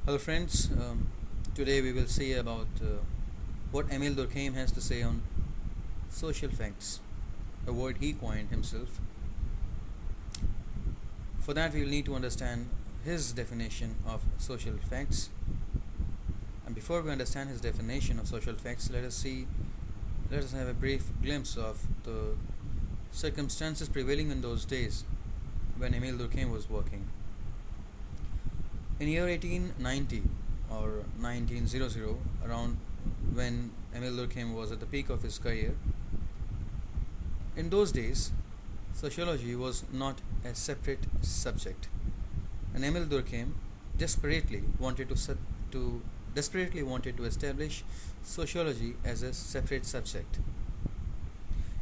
Hello friends, today we will see about what Emile Durkheim has to say on social facts, a word he coined himself. For that we will need to understand his definition of social facts. And before we understand his definition of social facts, let us have a brief glimpse of the circumstances prevailing in those days when Emile Durkheim was working. In year 1890 or 1900, around when Emile Durkheim was at the peak of his career, in those days, sociology was not a separate subject, and Emile Durkheim desperately wanted to desperately wanted to establish sociology as a separate subject,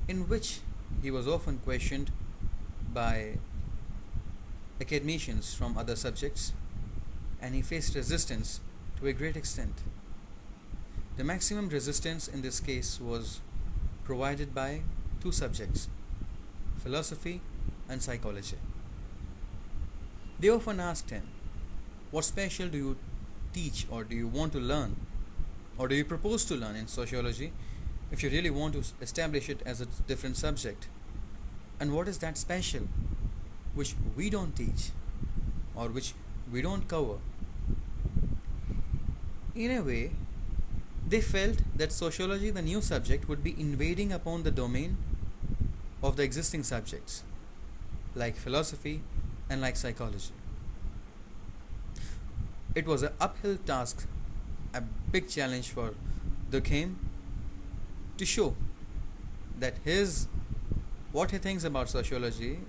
in which he was often questioned by academicians from other subjects, and he faced resistance to a great extent. The maximum resistance in this case was provided by two subjects, philosophy and psychology. They often asked him, what special do you teach, or do you want to learn, or do you propose to learn in sociology if you really want to establish it as a different subject? And what is that special which we don't teach, or which we don't cover? In a way, they felt that sociology, the new subject, would be invading upon the domain of the existing subjects, like philosophy and like psychology. It was an uphill task, a big challenge for Durkheim to show that what he thinks about sociology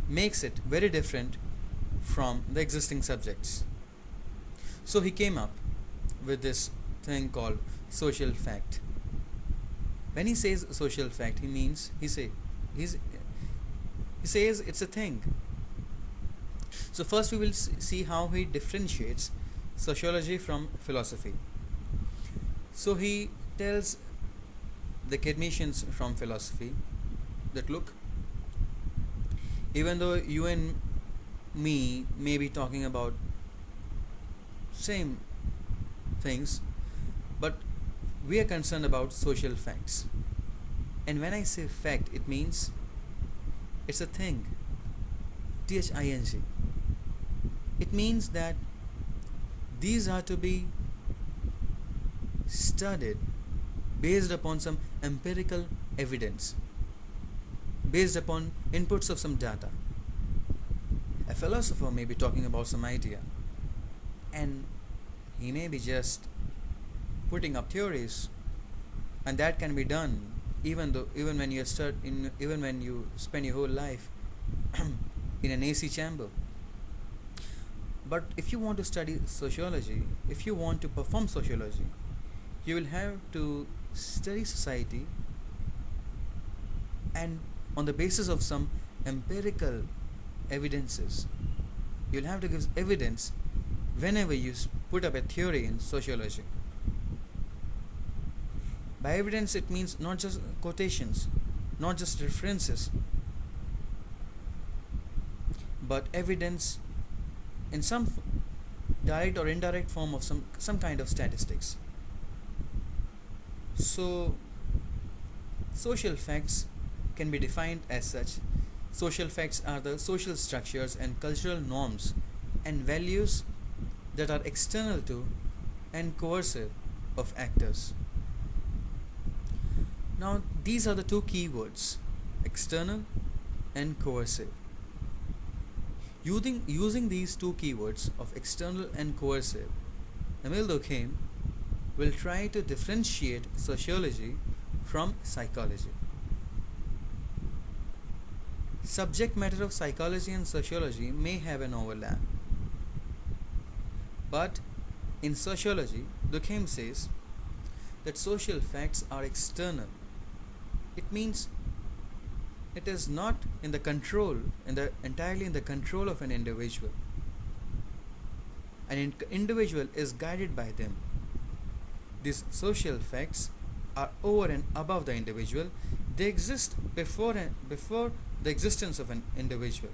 makes it very different from the existing subjects. So he came up with this thing called social fact. When he says social fact, he says it's a thing. So first we will see how he differentiates sociology from philosophy. So he tells the academicians from philosophy that, look, even though you and me may be talking about same things, but we are concerned about social facts. And when I say fact, it means it's a thing. THING. It means that these are to be studied based upon some empirical evidence, based upon inputs of some data. A philosopher may be talking about some idea, and he may be just putting up theories, and that can be done even when you spend your whole life in an AC chamber. But if you want to study sociology, if you want to perform sociology, you will have to study society, and on the basis of some empirical evidences. You'll have to give evidence whenever you put up a theory in sociology. By evidence, it means not just quotations, not just references, but evidence in some direct or indirect form of some kind of statistics. So social facts can be defined as such. Social facts are the social structures and cultural norms and values that are external to and coercive of actors. Now, these are the two key words, external and coercive. Using these two keywords of external and coercive, Emile Durkheim will try to differentiate sociology from psychology. Subject matter of psychology and sociology may have an overlap, but in sociology, Durkheim says that social facts are external. It means it is not entirely in the control of an individual. An individual is guided by them. These social facts are over and above the individual. They exist before the existence of an individual.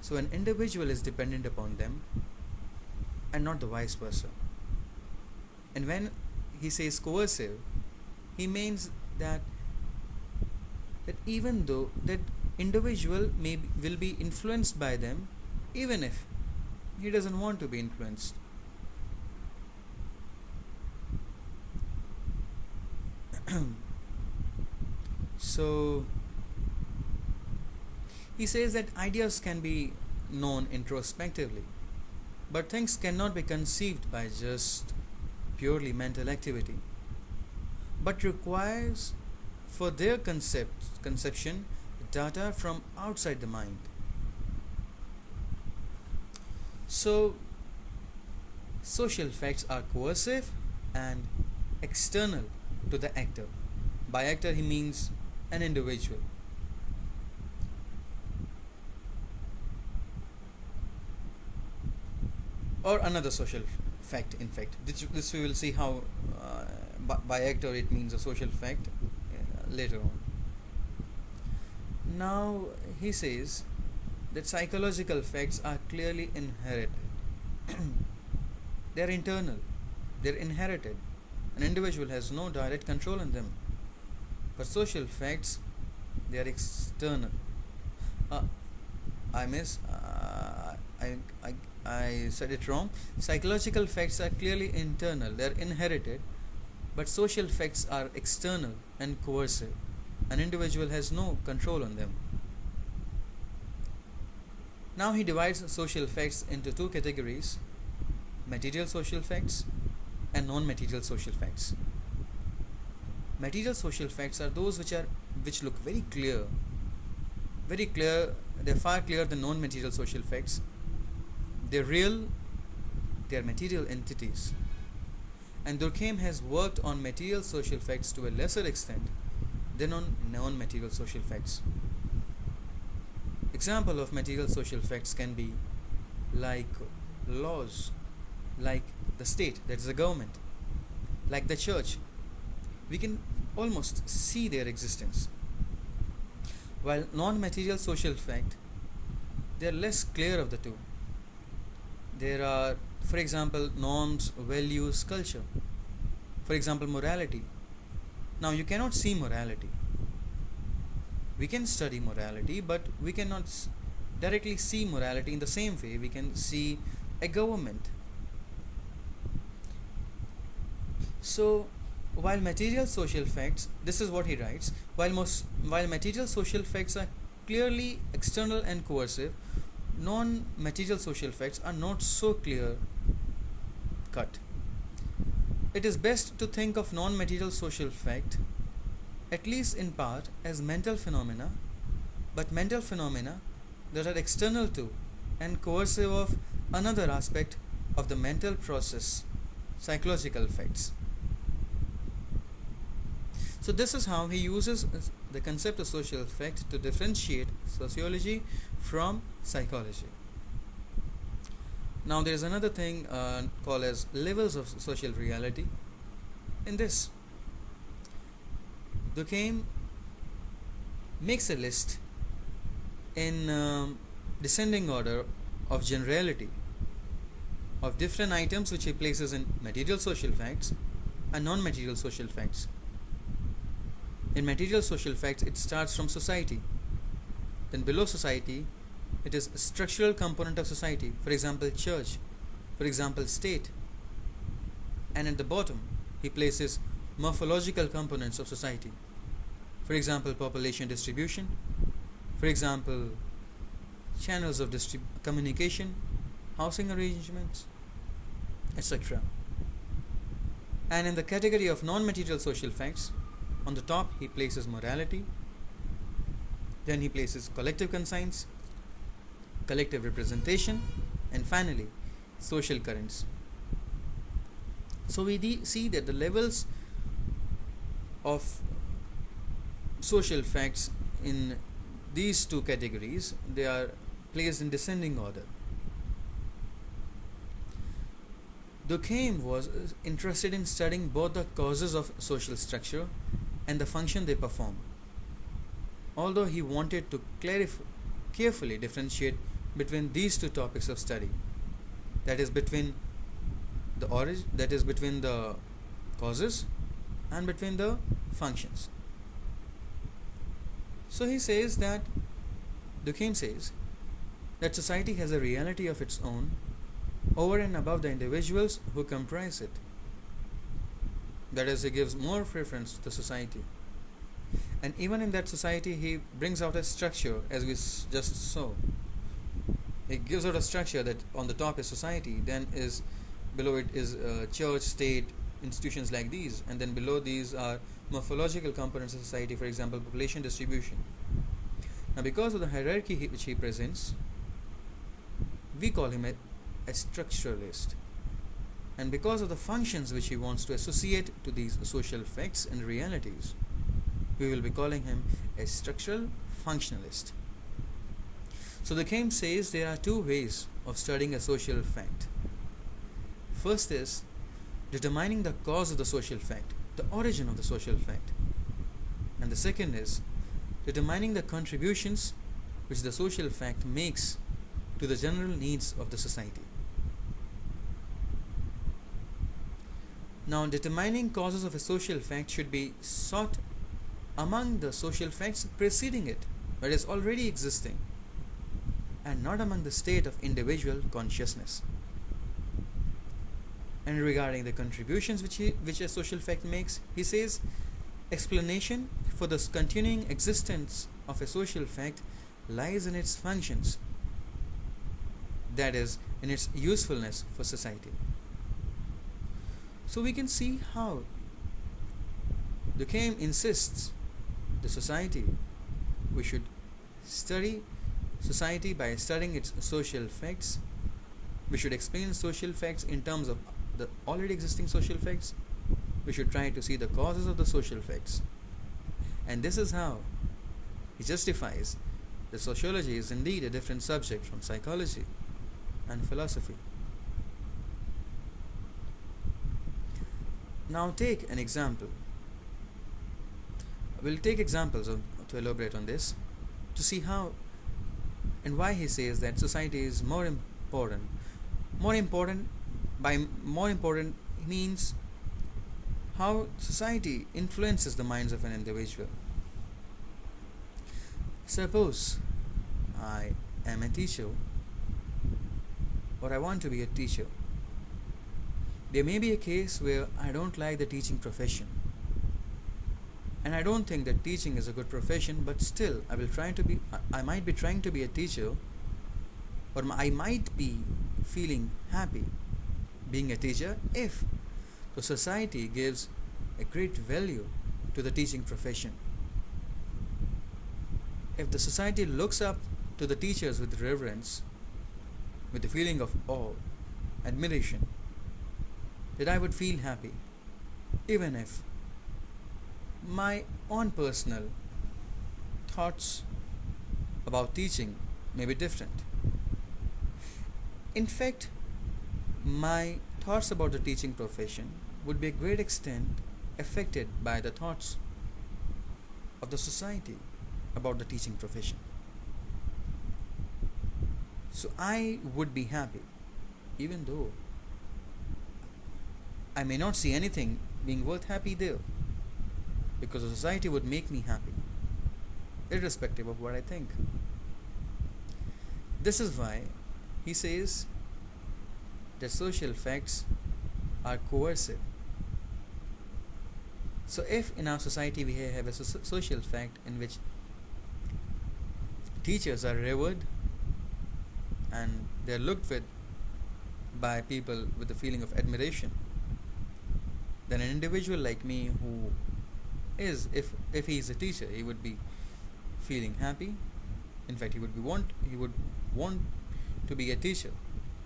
So an individual is dependent upon them, and not the vice versa. And when he says coercive, he means that even though that individual will be influenced by them, even if he doesn't want to be influenced. So he says that ideas can be known introspectively, but things cannot be conceived by just purely mental activity, but requires for their conception data from outside the mind. So social facts are coercive and external to the actor. By actor he means an individual. Or another social fact, in fact. This we will see how by actor it means a social fact later on. Now he says that psychological facts are clearly inherited. They are internal, they are inherited. An individual has no direct control on them. But social facts, they are external. I miss. I said it wrong. Psychological facts are clearly internal, they are inherited, but social facts are external and coercive. An individual has no control on them. Now he divides social facts into two categories: material social facts and non-material social facts. Material social facts are those which look very clear. They're far clearer than non-material social facts. They're real, they're material entities. And Durkheim has worked on material social facts to a lesser extent than on non-material social facts. Example of material social facts can be like laws, like the state, that is the government, like the church. We can almost see their existence. While non-material social fact, they are less clear of the two. There are, for example, norms, values, culture. For example, morality. Now you cannot see morality. We can study morality, but we cannot directly see morality in the same way we can see a government. So while material social facts, this is what he writes, while material social facts are clearly external and coercive, non-material social facts are not so clear cut. It is best to think of non-material social fact, at least in part, as mental phenomena, but mental phenomena that are external to and coercive of another aspect of the mental process, psychological facts. So this is how he uses the concept of social fact to differentiate sociology from psychology. Now there is another thing called as levels of social reality. In this, Durkheim makes a list in descending order of generality of different items which he places in material social facts and non-material social facts. In material social facts, it starts from society. Then below society, it is a structural component of society. For example, church. For example, state. And at the bottom, he places morphological components of society. For example, population distribution. For example, channels of communication, housing arrangements, etc. And in the category of non-material social facts, on the top he places morality, then he places collective conscience, collective representation, and finally social currents. So we see that the levels of social facts in these two categories, they are placed in descending order. Durkheim was interested in studying both the causes of social structure and the function they perform, although he wanted to carefully differentiate between these two topics of study, that is, between the origin, that is between the causes and between the functions. So he says that, Durkheim says that society has a reality of its own over and above the individuals who comprise it. That is, he gives more preference to the society. And even in that society, he brings out a structure, as we just saw. He gives out a structure that on the top is society, then is below it is church, state, institutions like these, and then below these are morphological components of society, for example, population distribution. Now, because of the hierarchy which he presents, we call him a structuralist. And because of the functions which he wants to associate to these social facts and realities, we will be calling him a structural functionalist. So Durkheim says there are two ways of studying a social fact. First is determining the cause of the social fact, the origin of the social fact. And the second is determining the contributions which the social fact makes to the general needs of the society. Now, determining causes of a social fact should be sought among the social facts preceding it, that is already existing, and not among the state of individual consciousness. And regarding the contributions which a social fact makes, he says, explanation for the continuing existence of a social fact lies in its functions, that is, in its usefulness for society. So we can see how Durkheim insists the society, we should study society by studying its social facts. We should explain social facts in terms of the already existing social facts. We should try to see the causes of the social facts. And this is how he justifies that sociology is indeed a different subject from psychology and philosophy. Now take an example. We'll take examples to elaborate on this, to see how and why he says that society is more important. By more important means how society influences the minds of an individual. Suppose I am a teacher, or I want to be a teacher. There may be a case where I don't like the teaching profession, and I don't think that teaching is a good profession, but still I might be trying to be a teacher, or I might be feeling happy being a teacher if the society gives a great value to the teaching profession. If the society looks up to the teachers with reverence, with a feeling of awe, admiration, that I would feel happy, even if my own personal thoughts about teaching may be different. In fact, my thoughts about the teaching profession would be a great extent affected by the thoughts of the society about the teaching profession. So I would be happy, even though I may not see anything being worth happy there, because the society would make me happy, irrespective of what I think. This is why he says that social facts are coercive. So if in our society we have a social fact in which teachers are revered and they are looked with by people with a feeling of admiration, then an individual like me who is, if he is a teacher, he would be feeling happy. In fact, he would want to be a teacher,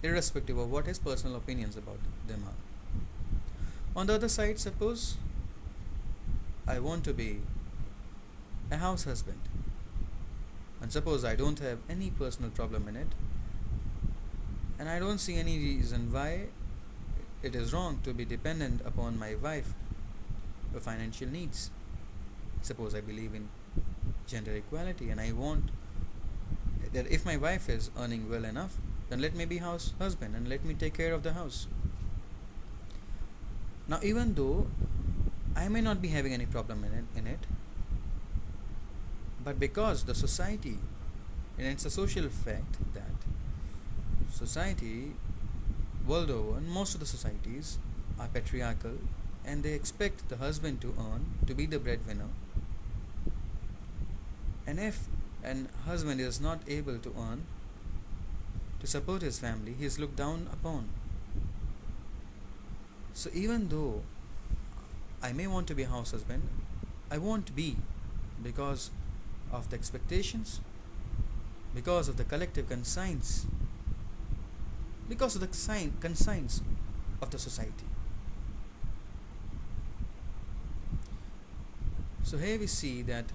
irrespective of what his personal opinions about them are. On the other side, suppose I want to be a house husband, and suppose I don't have any personal problem in it, and I don't see any reason why it is wrong to be dependent upon my wife for financial needs. Suppose I believe in gender equality and I want that if my wife is earning well enough, then let me be house husband and let me take care of the house. Now, even though I may not be having any problem in it, but because the society, and it's a social fact that society world over, most of the societies are patriarchal, and they expect the husband to earn, to be the breadwinner. And if an husband is not able to earn to support his family, he is looked down upon. So even though I may want to be a house husband, I won't be, because of the expectations, because of the collective conscience, because of the conscience of the society. So here we see that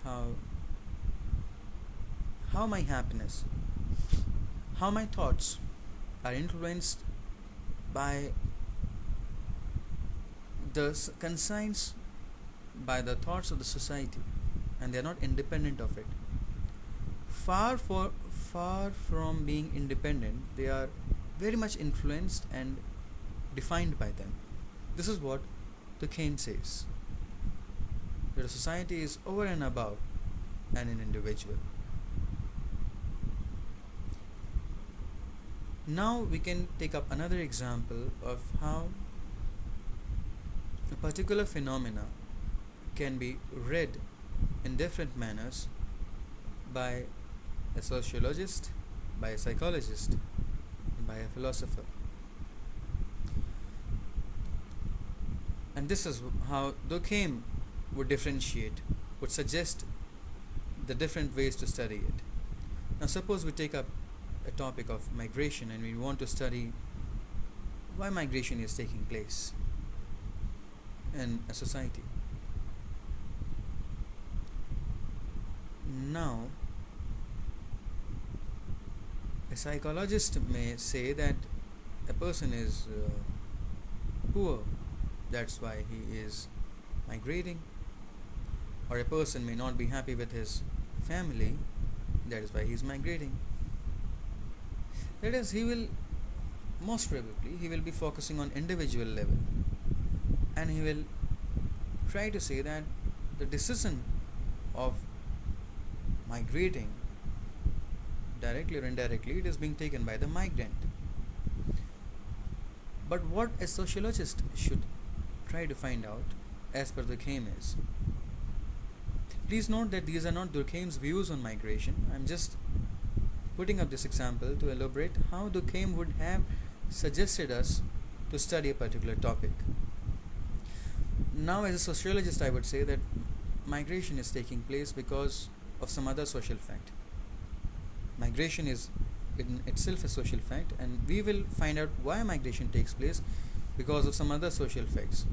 how my happiness, how my thoughts are influenced by the conscience, by the thoughts of the society, and they are not independent of it. Far from being independent, they are very much influenced and defined by them. This is what Durkheim says, that a society is over and above an individual. Now we can take up another example of how a particular phenomena can be read in different manners by a sociologist, by a psychologist, and by a philosopher. And this is how Durkheim would differentiate, would suggest the different ways to study it. Now suppose we take up a topic of migration and we want to study why migration is taking place in a society. Now, a psychologist may say that a person is poor, that's why he is migrating, or a person may not be happy with his family, that is why he is migrating. That is, most probably he will be focusing on individual level, and he will try to say that the decision of migrating, directly or indirectly, it is being taken by the migrant. But what a sociologist should try to find out, as per Durkheim, is, please note that these are not Durkheim's views on migration. I'm just putting up this example to elaborate how Durkheim would have suggested us to study a particular topic. Now, as a sociologist, I would say that migration is taking place because of some other social fact. Migration is in itself a social fact, and we will find out why migration takes place because of some other social facts.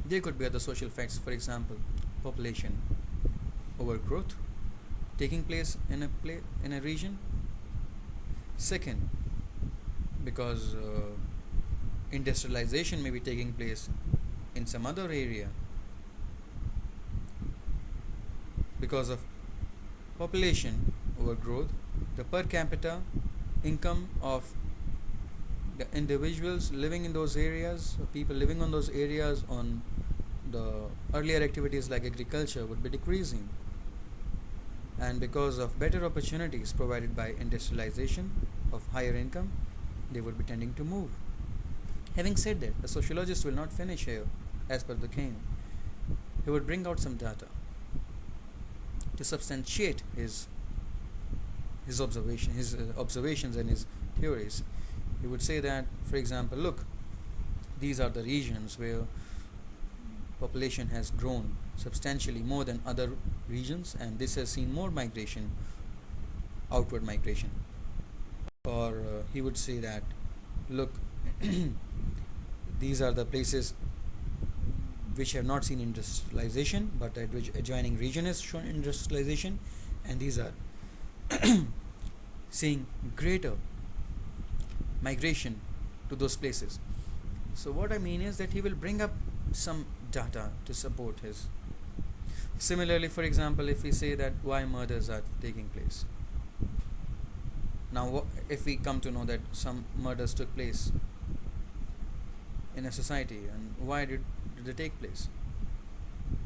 There could be other social facts, for example, population overgrowth taking place in a region. Second, because industrialization may be taking place in some other area. Because of population overgrowth, the per capita income of the individuals living in those areas, people living on those areas on the earlier activities like agriculture, would be decreasing. And because of better opportunities provided by industrialization of higher income, they would be tending to move. Having said that, the sociologist will not finish here, as per Durkheim. He would bring out some data to substantiate his observations and his theories. He would say that, for example, look, these are the regions where population has grown substantially more than other regions, and this has seen more migration, outward migration. Or he would say that, look, these are the places which have not seen industrialization, but at which adjoining region has shown industrialization, and these are seeing greater migration to those places. So what I mean is that he will bring up some data to support his. Similarly, for example, if we say that why murders are taking place. Now, if we come to know that some murders took place in a society, and why did they take place?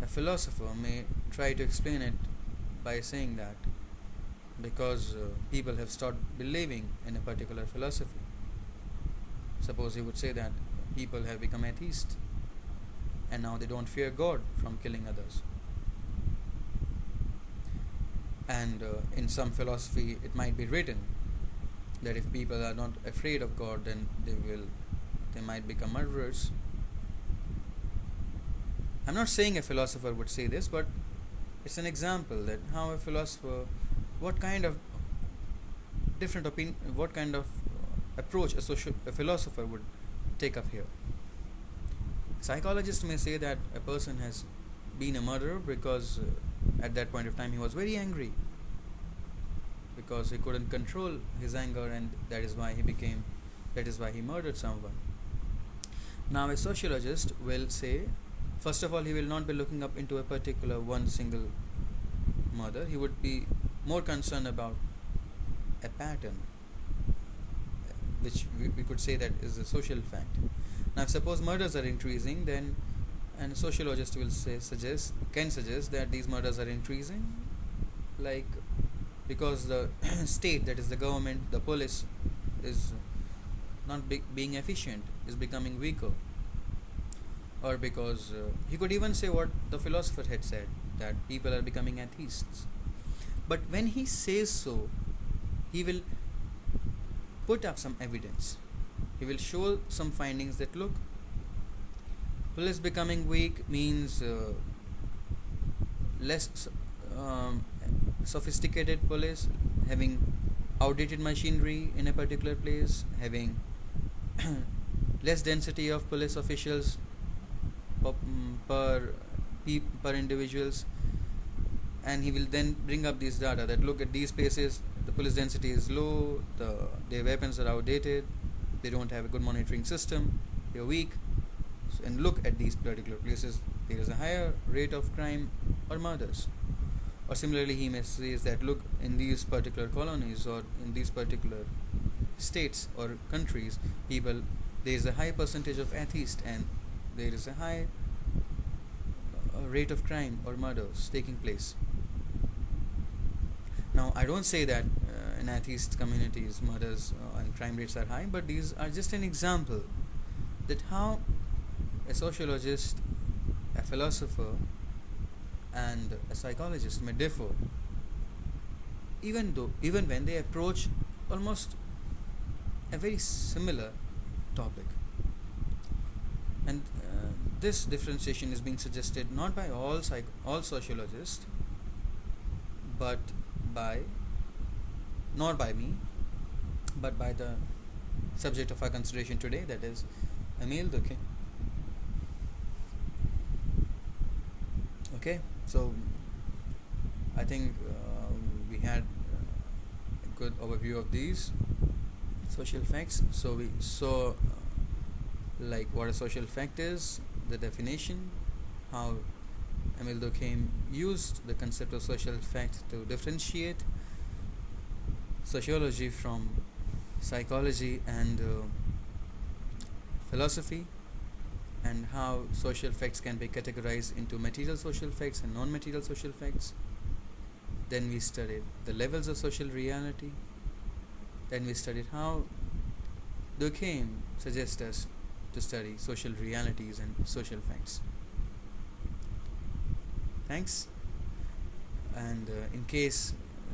A philosopher may try to explain it by saying that because people have stopped believing in a particular philosophy. Suppose he would say that people have become atheists and now they don't fear God from killing others. And in some philosophy, it might be written that if people are not afraid of God, then they might become murderers. I'm not saying a philosopher would say this, but it's an example that how a philosopher, what kind of what kind of approach a philosopher would take up here. Psychologists may say that a person has been a murderer because at that point of time he was very angry, because he couldn't control his anger, and that is why he murdered someone. Now a sociologist will say, first of all, he will not be looking up into a particular one single murder. He would be more concerned about a pattern, which we could say that is a social fact. Now suppose murders are increasing, then and a sociologist will can suggest that these murders are increasing, like because the state, that is the government, the police, is not being efficient, is becoming weaker, or because he could even say what the philosopher had said, that people are becoming atheists. But when he says so, he will put up some evidence. He will show some findings that look, police becoming weak means less sophisticated police, having outdated machinery in a particular place, having less density of police officials per individuals, and he will then bring up these data that look at these places, the police density is low, their weapons are outdated, they don't have a good monitoring system, they are weak. And look at these particular places, there is a higher rate of crime or murders. Or similarly, he may say that look, in these particular colonies or in these particular states or countries, there is a high percentage of atheists, and there is a high rate of crime or murders taking place. Now, I don't say that in atheist communities murders and crime rates are high, but these are just an example that how a sociologist, a philosopher, and a psychologist may differ, even when they approach almost a very similar topic. And this differentiation is being suggested not by all sociologists, but not by me, but by the subject of our consideration today, that is Emile Durkheim. Okay, so I think we had a good overview of these social facts. So we saw like what a social fact is, the definition, how Emile Durkheim used the concept of social fact to differentiate sociology from psychology and philosophy, and how social facts can be categorized into material social facts and non-material social facts. Then we studied the levels of social reality. Then we studied how Durkheim suggests us to study social realities and social facts. Thanks. And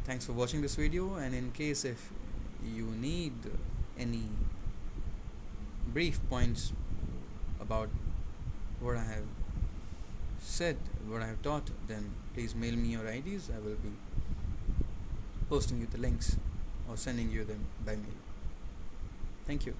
thanks for watching this video, and in case if you need any brief points about what I have said, what I have taught, then please mail me your IDs. I will be posting you the links or sending you them by mail. Thank you.